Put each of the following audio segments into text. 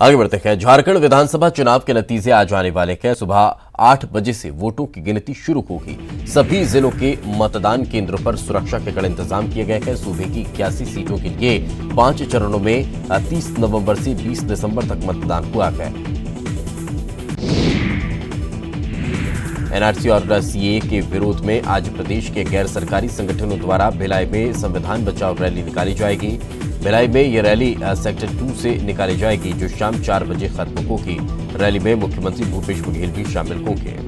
आगे बढ़ते हैं। झारखंड विधानसभा चुनाव के नतीजे आज आने वाले हैं। सुबह 8 बजे से वोटों की गिनती शुरू होगी। सभी जिलों के मतदान केंद्रों पर सुरक्षा के कड़े इंतजाम किए गए हैं। सूबे की 81 सीटों के लिए 5 चरणों में 30 नवंबर से 20 दिसंबर तक मतदान हुआ है। एनआरसी और सीएए के विरोध में आज प्रदेश के गैर सरकारी संगठनों द्वारा भिलाई में संविधान बचाओ रैली निकाली जाएगी। भिलाई में यह रैली सेक्टर 2 से निकाली जाएगी, जो शाम 4 बजे खत्म होगी। रैली में मुख्यमंत्री भूपेश बघेल भी शामिल होंगे।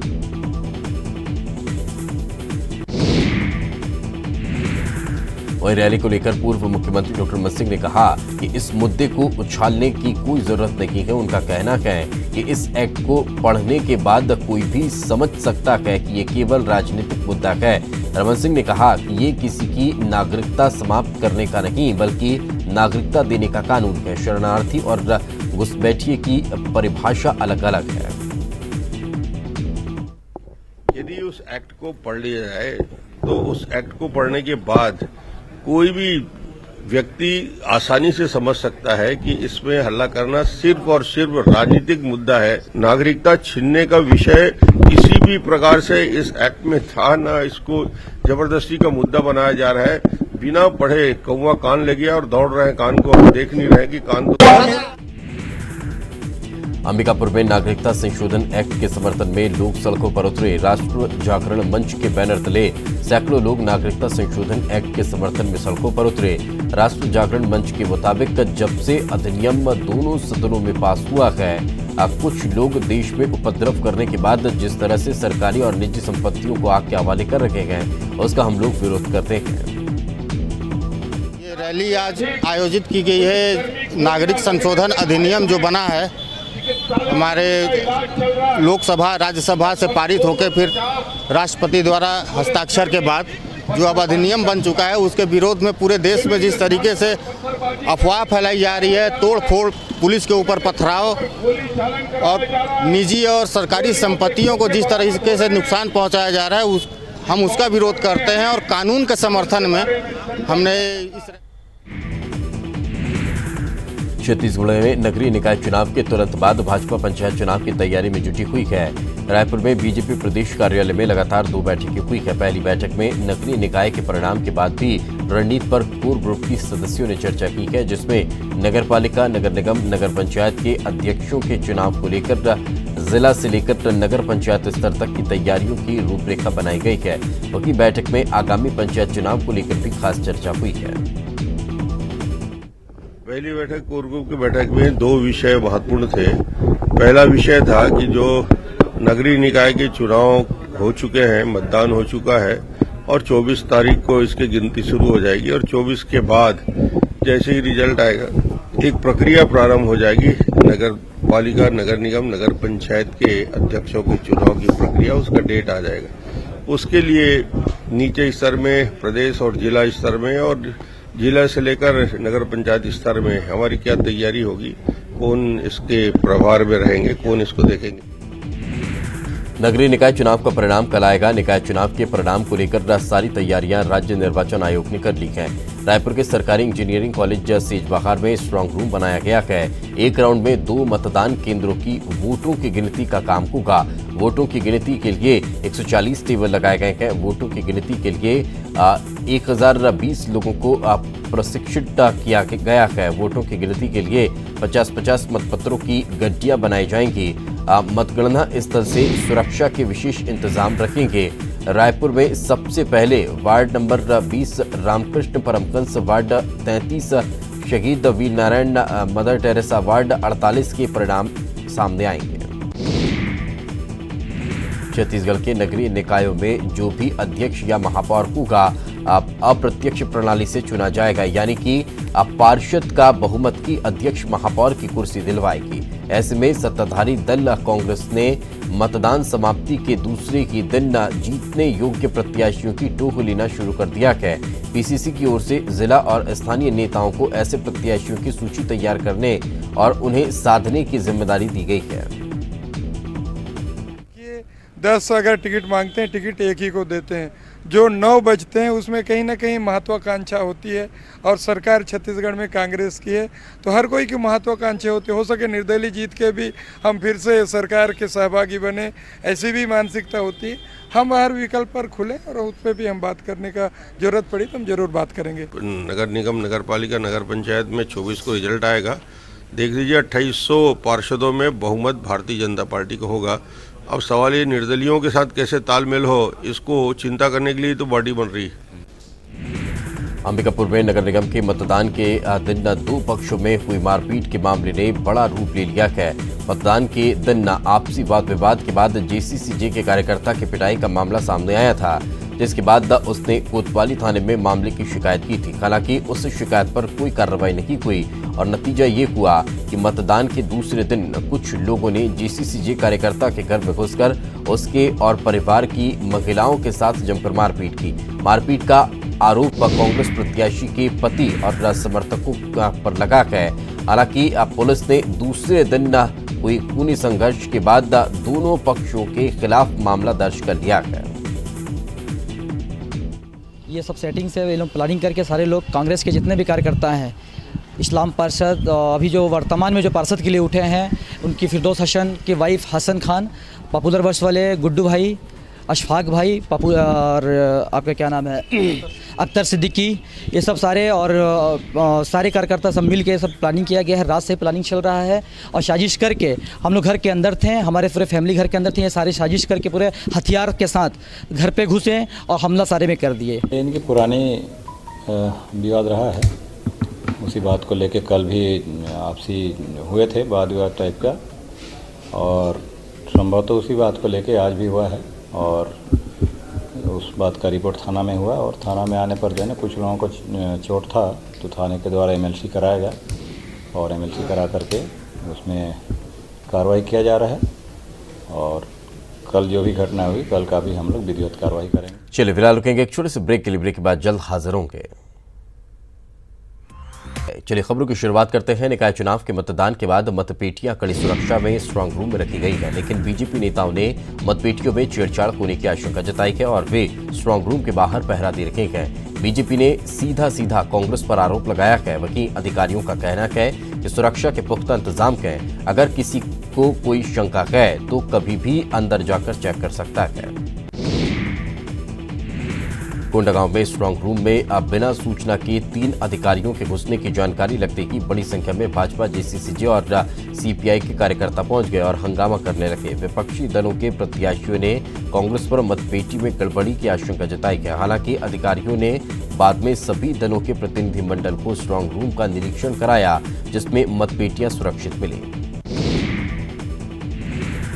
वहीं रैली को लेकर पूर्व मुख्यमंत्री डॉक्टर रमन सिंह ने कहा कि इस मुद्दे को उछालने की कोई जरूरत नहीं है। उनका कहना है कि इस एक्ट को पढ़ने के बाद कोई भी समझ सकता है कि ये केवल राजनीतिक मुद्दा है। रमन सिंह ने कहा कि ये किसी की नागरिकता समाप्त करने का नहीं, बल्कि नागरिकता देने का कानून है। शरणार्थी और घुसपैठिए की परिभाषा अलग अलग है। यदि उस एक्ट को पढ़ लिया जाए तो उस एक्ट को पढ़ने के बाद कोई भी व्यक्ति आसानी से समझ सकता है कि इसमें हल्ला करना सिर्फ और सिर्फ राजनीतिक मुद्दा है। नागरिकता छीनने का विषय किसी भी प्रकार से इस एक्ट में था ना। इसको जबरदस्ती का मुद्दा बनाया जा रहा है। बिना पढ़े कौवा कान ले गया और दौड़ रहे हैं कान को, हम देख नहीं रहे कि कान को। अंबिकापुर में नागरिकता संशोधन एक्ट के समर्थन में लोग सड़कों पर उतरे। राष्ट्र जागरण मंच के बैनर तले सैकड़ों लोग नागरिकता संशोधन एक्ट के समर्थन में सड़कों पर उतरे। राष्ट्र जागरण मंच के मुताबिक जब से अधिनियम दोनों सदनों में पास हुआ है, कुछ लोग देश में उपद्रव करने के बाद जिस तरह से सरकारी और निजी संपत्तियों को आग के हवाले कर रखे हैं, उसका हम लोग विरोध करते हैं। ये रैली आज आयोजित की गई है। नागरिक संशोधन अधिनियम जो बना है, हमारे लोकसभा राज्यसभा से पारित होकर फिर राष्ट्रपति द्वारा हस्ताक्षर के बाद जो अब अधिनियम बन चुका है, उसके विरोध में पूरे देश में जिस तरीके से अफवाह फैलाई जा रही है, तोड़फोड़, पुलिस के ऊपर पथराव और निजी और सरकारी संपत्तियों को जिस तरीके से नुकसान पहुंचाया जा रहा है, हम उसका विरोध करते हैं। और कानून के समर्थन में हमने छत्तीसगढ़ में नगरीय निकाय चुनाव के तुरंत बाद भाजपा पंचायत चुनाव की तैयारी में जुटी हुई है। रायपुर में बीजेपी प्रदेश कार्यालय में लगातार 2 बैठकें हुई है। पहली बैठक में नगरीय निकाय के परिणाम के बाद भी रणनीति पर कोर ग्रुप की सदस्यों ने चर्चा की है, जिसमें नगर पालिका, नगर निगम, नगर पंचायत के अध्यक्षों के चुनाव को लेकर जिला से लेकर नगर पंचायत स्तर तक की तैयारियों की रूपरेखा बनाई गई है। वहीं बैठक में आगामी पंचायत चुनाव को लेकर भी खास चर्चा हुई है। पहली बैठक कोर ग्रुप की बैठक में 2 विषय महत्वपूर्ण थे। पहला विषय था कि जो नगरीय निकाय के चुनाव हो चुके हैं, मतदान हो चुका है और 24 तारीख को इसकी गिनती शुरू हो जाएगी और 24 के बाद जैसे ही रिजल्ट आएगा एक प्रक्रिया प्रारंभ हो जाएगी। नगर पालिका, नगर निगम, नगर पंचायत के अध्यक्षों के चुनाव की प्रक्रिया, उसका डेट आ जाएगा। उसके लिए नीचे स्तर में, प्रदेश और जिला स्तर में और जिला से लेकर नगर पंचायत स्तर में हमारी क्या तैयारी होगी, कौन इसके प्रभार में रहेंगे, कौन इसको देखेंगे। नगरीय निकाय चुनाव का परिणाम कल आएगा। निकाय चुनाव के परिणाम को लेकर सारी तैयारियां राज्य निर्वाचन आयोग ने कर ली हैं। रायपुर के सरकारी इंजीनियरिंग कॉलेज सेजबहार में स्ट्रांग रूम बनाया गया है। एक राउंड में 2 मतदान केंद्रों की वोटों की गिनती का काम होगा। वोटों की गिनती के लिए 140 टेबल लगाए गए हैं। वोटों की गिनती के लिए 1020 लोगों को प्रशिक्षित किया गया है। वोटों की गिनती के लिए 50-50 मतपत्रों की गड्डियां बनाई जाएंगी। मतगणना स्थल से सुरक्षा के विशेष इंतजाम रखेंगे। रायपुर में सबसे पहले ward number 20 Ramakrishna Paramahamsa, ward 33 शहीद Veer Narayan mother Teresa, ward 48 के परिणाम सामने आएंगे। छत्तीसगढ़ के नगरीय निकायों में जो भी अध्यक्ष या महापौर होगा अप्रत्यक्ष प्रणाली से चुना जाएगा, यानी कि पार्षद का बहुमत की अध्यक्ष महापौर की कुर्सी दिलवाएगी। ऐसे में सत्ताधारी दल कांग्रेस ने मतदान समाप्ति के दूसरे ही दिन जीतने योग्य प्रत्याशियों की टोह लेना शुरू कर दिया है। पीसीसी की ओर से जिला और स्थानीय नेताओं को ऐसे प्रत्याशियों की सूची तैयार करने और उन्हें साधने की जिम्मेदारी दी गई है। 10 अगर टिकट मांगते हैं, टिकट एक ही को देते हैं। जो 9 बजते हैं उसमें कहीं ना कहीं महत्वाकांक्षा होती है और सरकार छत्तीसगढ़ में कांग्रेस की है, तो हर कोई की महत्वाकांक्षा होती है। हो सके निर्दलीय जीत के भी हम फिर से सरकार के सहभागी बने, ऐसी भी मानसिकता होती है। हम हर विकल्प पर खुले और उस पर भी हम बात करने का जरूरत पड़ी तो हम जरूर बात करेंगे। नगर निगम, नगर पालिका, नगर पंचायत में 24 को रिजल्ट आएगा। देख लीजिए 2800 पार्षदों में बहुमत भारतीय जनता पार्टी का होगा। अब सवाल ये निर्दलियों के साथ कैसे तालमेल हो, इसको चिंता करने के लिए तो बॉडी बन रही है। अंबिकापुर में नगर निगम के मतदान के दिन दो पक्षों में हुई मारपीट के मामले ने बड़ा रूप ले लिया है। मतदान के दिन आपसी वाद विवाद के बाद जेसीसीजे के कार्यकर्ता की पिटाई का मामला सामने आया था, जिसके बाद उसने कोतवाली थाने में मामले की शिकायत की थी। हालांकि उस शिकायत पर कोई कार्रवाई नहीं हुई और नतीजा ये हुआ कि मतदान के दूसरे दिन कुछ लोगों ने जेसीसीजे कार्यकर्ता के घर में घुसकर उसके और परिवार की महिलाओं के साथ जमकर मारपीट की। मारपीट का आरोप कांग्रेस प्रत्याशी के पति और समर्थकों पर लगा है। हालांकि पुलिस ने दूसरे दिन हुई खूनी संघर्ष के बाद दोनों पक्षों के खिलाफ मामला दर्ज कर लिया है। ये सब सेटिंग से ये लोग प्लानिंग करके सारे लोग कांग्रेस के जितने भी कार्यकर्ता हैं, इस्लाम पार्षद, अभी जो वर्तमान में जो पार्षद के लिए उठे हैं उनकी फिरदौस हसन की वाइफ हसन खान, पॉपुलर वर्ष वाले गुड्डू भाई, अशफाक भाई, पप्पू और आपका क्या नाम है अख्तर सिद्दीकी, ये सब सारे और सारे कार्यकर्ता सब मिल के सब प्लानिंग किया गया है। रात से प्लानिंग चल रहा है और साजिश करके हम लोग घर के अंदर थे, हमारे पूरे फैमिली घर के अंदर थे, ये सारे साजिश करके पूरे हथियार के साथ घर पे घुसे और हमला सारे में कर दिए। इनकी पुरानी विवाद रहा है, उसी बात को लेके कल भी आपसी हुए थे वाद विवाद टाइप का, और संभवतः उसी बात को लेके आज भी हुआ है और उस बात का रिपोर्ट थाना में हुआ और थाना में आने पर जो है ना कुछ लोगों को चोट था तो थाने के द्वारा एमएलसी कराया गया और एमएलसी करा करके उसमें कार्रवाई किया जा रहा है और कल जो भी घटना हुई कल का भी हम लोग विधिवत कार्रवाई करेंगे। चलिए फिलहाल रुकेंगे एक छोटे से ब्रेक के लिए। ब्रेक के बाद जल्द हाजिर होंगे। चलिए खबरों की शुरुआत करते हैं। निकाय चुनाव के मतदान के बाद मतपेटियां कड़ी सुरक्षा में स्ट्रांग रूम में रखी गई है, लेकिन बीजेपी नेताओं ने मतपेटियों में छेड़छाड़ होने की आशंका जताई है और वे स्ट्रांग रूम के बाहर पहरा दे रखे हैं। बीजेपी ने सीधा कांग्रेस पर आरोप लगाया है। वहीं अधिकारियों का कहना है कि सुरक्षा के पुख्ता इंतजाम है, अगर किसी को कोई शंका है तो कभी भी अंदर जाकर चेक कर सकता है। कोंडागांव में स्ट्रांग रूम में अब बिना सूचना के 3 अधिकारियों के घुसने की जानकारी लगते ही बड़ी संख्या में भाजपा, जेसीसीजे और सीपीआई के कार्यकर्ता पहुंच गए और हंगामा करने लगे। विपक्षी दलों के प्रत्याशियों ने कांग्रेस पर मतपेटी में गड़बड़ी की आशंका जताई है। हालांकि अधिकारियों ने बाद में सभी दलों के प्रतिनिधिमंडल को स्ट्रांग रूम का निरीक्षण कराया, जिसमें मतपेटियां सुरक्षित मिली।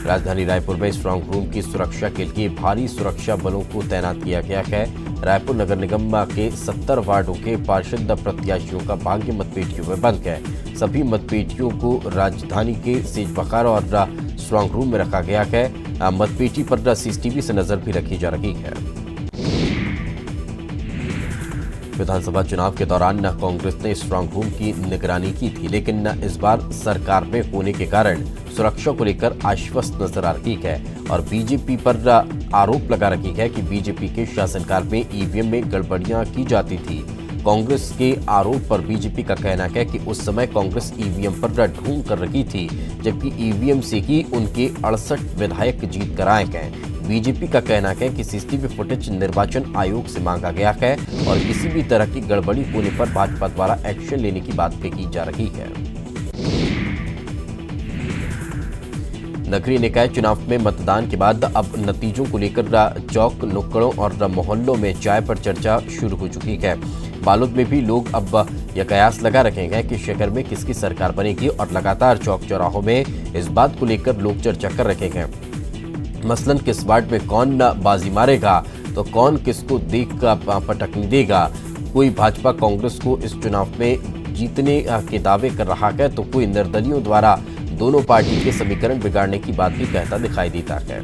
राजधानी रायपुर में स्ट्रांग रूम की सुरक्षा के लिए भारी सुरक्षा बलों को तैनात किया गया है। रायपुर नगर निगम के 70 वार्डों के पार्षद प्रत्याशियों का भाग्य मतपेटियों में बंद है। सभी मतपेटियों को राजधानी के सेजबहार और स्ट्रांग रूम में रखा गया है। मतपेटी पर सीसीटीवी से नजर भी रखी जा रही है। विधानसभा चुनाव के दौरान कांग्रेस ने स्ट्रांग रूम की निगरानी की थी, लेकिन इस बार सरकार में होने के कारण सुरक्षा को लेकर आश्वस्त नजर आ रही है और बीजेपी पर आरोप लगा रही है कि बीजेपी के शासनकाल में ईवीएम में गड़बड़ियां की जाती थी। कांग्रेस के आरोप पर बीजेपी का कहना है कि उस समय कांग्रेस ईवीएम पर ढोंग कर रही थी, जबकि ईवीएम से ही उनके 68 विधायक जीत कर आए गए। बीजेपी का कहना है कि सीसीटीवी फुटेज निर्वाचन आयोग से मांगा गया है और किसी भी तरह की गड़बड़ी होने पर भाजपा द्वारा एक्शन लेने की बात भी की जा रही है। नगरीय निकाय चुनाव में मतदान के बाद अब नतीजों को लेकर चौक, नुक्कड़ों और मोहल्लों में चाय पर चर्चा शुरू हो चुकी है। बालोद में भी लोग अब यह कयास लगा रखे हैं कि शहर में किसकी सरकार बनेगी और लगातार चौक चौराहों में इस बात को लेकर लोग चर्चा कर रखे हैं। मसलन किस वार्ड में कौन बाजी मारेगा तो कौन किसको देख पटकने देगा। कोई भाजपा कांग्रेस को इस चुनाव में जीतने के दावे कर रहा है तो कोई निर्दलियों द्वारा दोनों पार्टी के समीकरण बिगाड़ने की बात भी कहता दिखाई देता है।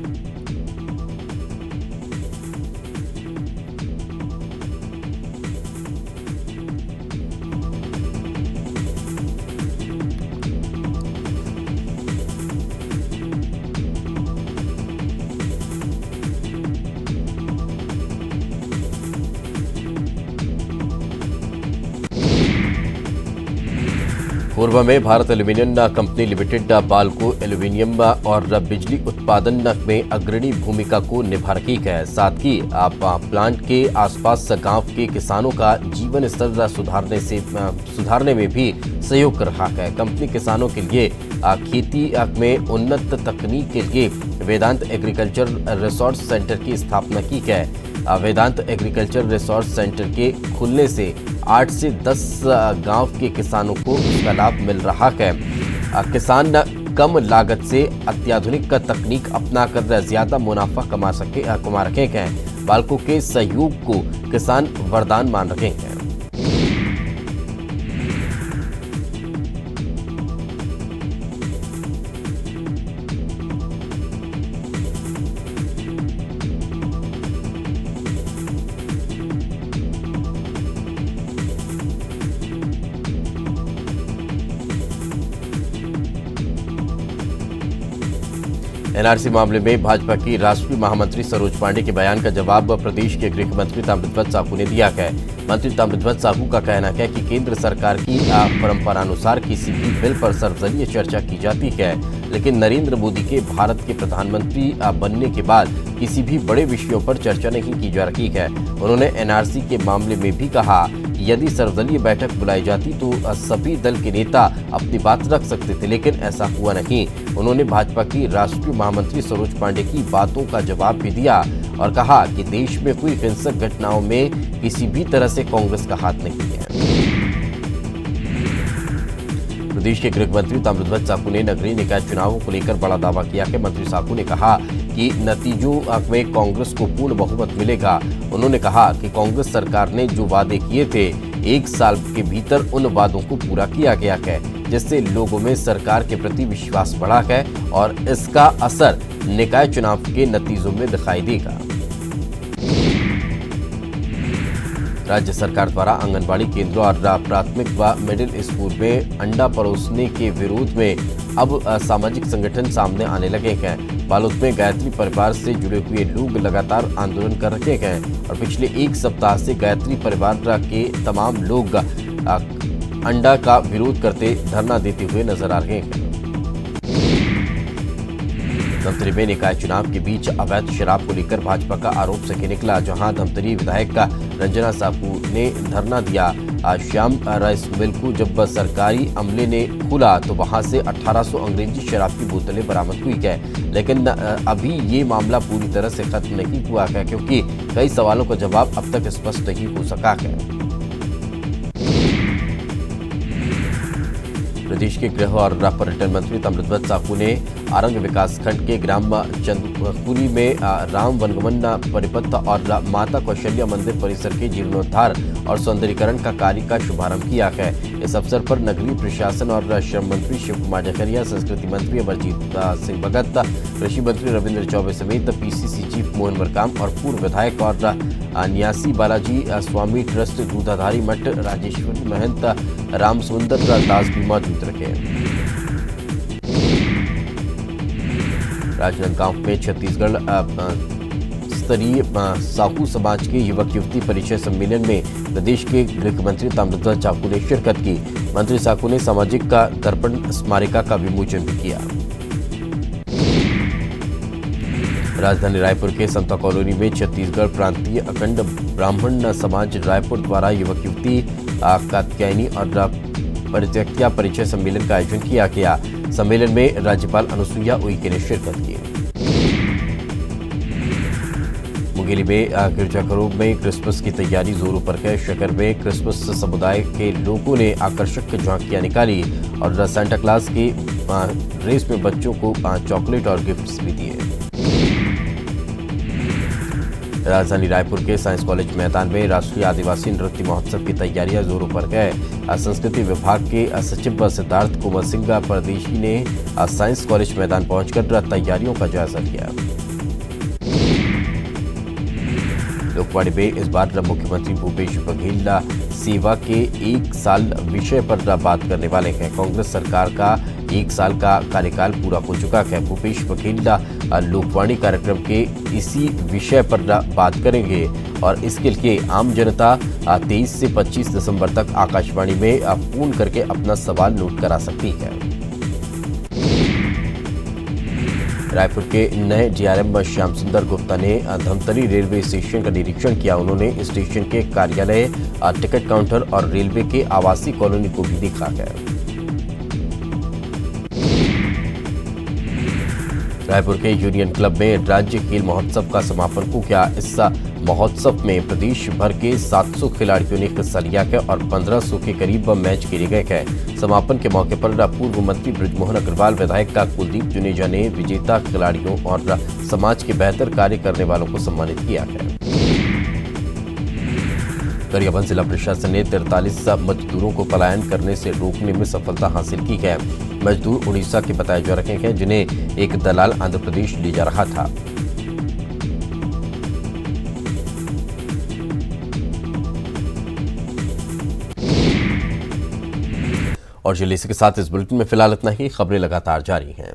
पूर्व में Bharat aluminium company limited Balco aluminium और बिजली उत्पादन में अग्रणी भूमिका को निभा रही है। साथ ही प्लांट के आसपास गांव के किसानों का जीवन स्तर सुधारने में भी सहयोग कर रहा है। कंपनी किसानों के लिए खेती में उन्नत तकनीक के लिए वेदांत एग्रीकल्चर रिसोर्स सेंटर की स्थापना की है। वेदांत एग्रीकल्चर रिसोर्स सेंटर के खुलने से 8 से 10 गांव के किसानों को इसका लाभ मिल रहा है। किसान कम लागत से अत्याधुनिक तकनीक अपनाकर ज्यादा मुनाफा कमा रहे हैं। बाल्को के सहयोग को किसान वरदान मान रहे हैं। एनआरसी मामले में भाजपा की राष्ट्रीय महामंत्री सरोज पांडे के बयान का जवाब प्रदेश के गृह मंत्री ताम्रध्वज साहू ने दिया है। मंत्री ताम्रध्वज साहू का कहना है कि केंद्र सरकार की परंपरानुसार किसी भी बिल पर सर्वदलीय चर्चा की जाती है, लेकिन नरेंद्र मोदी के भारत के प्रधानमंत्री बनने के बाद किसी भी बड़े विषयों पर चर्चा नहीं की जा रही है। उन्होंने एनआरसी के मामले में भी कहा, यदि सर्वदलीय बैठक बुलाई जाती तो सभी दल के नेता अपनी बात रख सकते थे, लेकिन ऐसा हुआ नहीं। उन्होंने भाजपा की राष्ट्रीय महामंत्री सरोज पांडे की बातों का जवाब भी दिया और कहा कि देश में हुई हिंसक घटनाओं में किसी भी तरह से कांग्रेस का हाथ नहीं है। प्रदेश के गृह मंत्री ताम्रध्वज साहू ने नगरीय निकाय चुनावों को लेकर बड़ा दावा किया कि मंत्री साहू ने कहा कि नतीजों में कांग्रेस को पूर्ण बहुमत मिलेगा। उन्होंने कहा कि कांग्रेस सरकार ने जो वादे किए थे 1 साल के भीतर उन वादों को पूरा किया गया है, जिससे लोगों में सरकार के प्रति विश्वास बढ़ा है और इसका असर निकाय चुनाव के नतीजों में दिखाई देगा। राज्य सरकार द्वारा आंगनबाड़ी केंद्रों और प्राथमिक व मिडिल स्कूल में अंडा परोसने के विरोध में अब सामाजिक संगठन सामने आने लगे हैं। बालोद में गायत्री परिवार से जुड़े हुए लोग लगातार आंदोलन कर रहे हैं और पिछले 1 सप्ताह से गायत्री परिवार के तमाम लोग अंडा का विरोध करते धरना देते हुए नजर आ रहे हैं। धमतरी में निकाय चुनाव के बीच अवैध शराब को लेकर भाजपा का आरोप सके निकला, जहां धमतरी विधायक रंजना साहू ने धरना दिया। श्याम राइस मिल को जब सरकारी अमले ने खोला तो वहां से 1800 अंग्रेजी शराब की बोतलें बरामद हुई है, लेकिन अभी ये मामला पूरी तरह से खत्म नहीं हुआ है, क्योंकि कई सवालों का जवाब अब तक स्पष्ट नहीं हो सका है। प्रदेश के गृह और पर्यटन मंत्री ताम्रध्वज साहू ने आरंग विकासखंड के ग्राम चंदपुरी में राम वनगमन परिपथ और माता कौशल्या मंदिर परिसर के जीर्णोद्धार और सौंदर्यीकरण का कार्य का शुभारंभ किया है। इस अवसर पर नगरीय प्रशासन और श्रम मंत्री शिव कुमार जखरिया, संस्कृति मंत्री अमरजीत सिंह भगत, कृषि मंत्री रविंद्र चौबे समेत पीसीसी चीफ मोहन मरकाम और पूर्व विधायक और न्यासी बालाजी स्वामी ट्रस्ट दूधाधारी मठ राजेश्वरी महंत राम सुंदर दास भी मौजूद रखे। राजनांदगांव में छत्तीसगढ़ स्तरीय साहू समाज के युवक युवती परिचय सम्मेलन में प्रदेश के गृह मंत्री ताम्रध्वज साहू ने शिरकत की। मंत्री साहू ने सामाजिक का दर्पण स्मारिका का विमोचन भी किया। राजधानी रायपुर के समता कॉलोनी में छत्तीसगढ़ प्रांतीय अखंड ब्राह्मण समाज रायपुर द्वारा युवक युवती कात्यायनी और परित्यक्त्या परिचय सम्मेलन का आयोजन किया गया। सम्मेलन में राज्यपाल अनुसुईया उइके ने शिरकत की। मुंगेली में गिरजाघरों में क्रिसमस की तैयारी जोरों पर है। शहर में क्रिसमस समुदाय के लोगों ने आकर्षक झांकियां निकाली और सांता क्लॉज की रेस में बच्चों को चॉकलेट और गिफ्ट्स भी दिए। राजधानी रायपुर के साइंस कॉलेज मैदान में राष्ट्रीय आदिवासी नृत्य महोत्सव की तैयारियां जोरों पर है। संस्कृति विभाग के सचिव सिद्धार्थ कुमार सिंह परदेशी ने साइंस कॉलेज मैदान पहुंचकर तैयारियों का जायजा लिया। लोकवाणी में इस बार मुख्यमंत्री भूपेश बघेल सेवा के 1 साल विषय पर बात करने वाले हैं। कांग्रेस सरकार का 1 साल का कार्यकाल पूरा हो चुका है। भूपेश बघेल लोकवाणी कार्यक्रम के इसी विषय पर बात करेंगे और इसके लिए आम जनता 23 से 25 दिसंबर तक आकाशवाणी में फोन करके अपना सवाल नोट करा सकती है। रायपुर के नए डीआरएम श्याम सुंदर गुप्ता ने धमतरी रेलवे स्टेशन का निरीक्षण किया। उन्होंने स्टेशन के कार्यालय, टिकट काउंटर और रेलवे के आवासीय कॉलोनी को भी देखा है। रायपुर के यूनियन क्लब में राज्य खेल महोत्सव का समापन हो गया। इस महोत्सव में प्रदेश भर के 700 खिलाड़ियों ने हिस्सा लिया है और 1500 के करीब मैच खेले गए हैं। समापन के मौके पर पूर्व मंत्री बृजमोहन अग्रवाल, विधायक कुलदीप जुनेजा ने विजेता खिलाड़ियों और समाज के बेहतर कार्य करने वालों को सम्मानित किया है। गरियाबंद जिला प्रशासन ने 43 मजदूरों को पलायन करने से रोकने में सफलता हासिल की है। मजदूर उड़ीसा के बताए जा रहे हैं, जिन्हें एक दलाल आंध्र प्रदेश ले जा रहा था। और चलिए इसके साथ इस बुलेटिन में फिलहाल इतना ही। खबरें लगातार जारी हैं।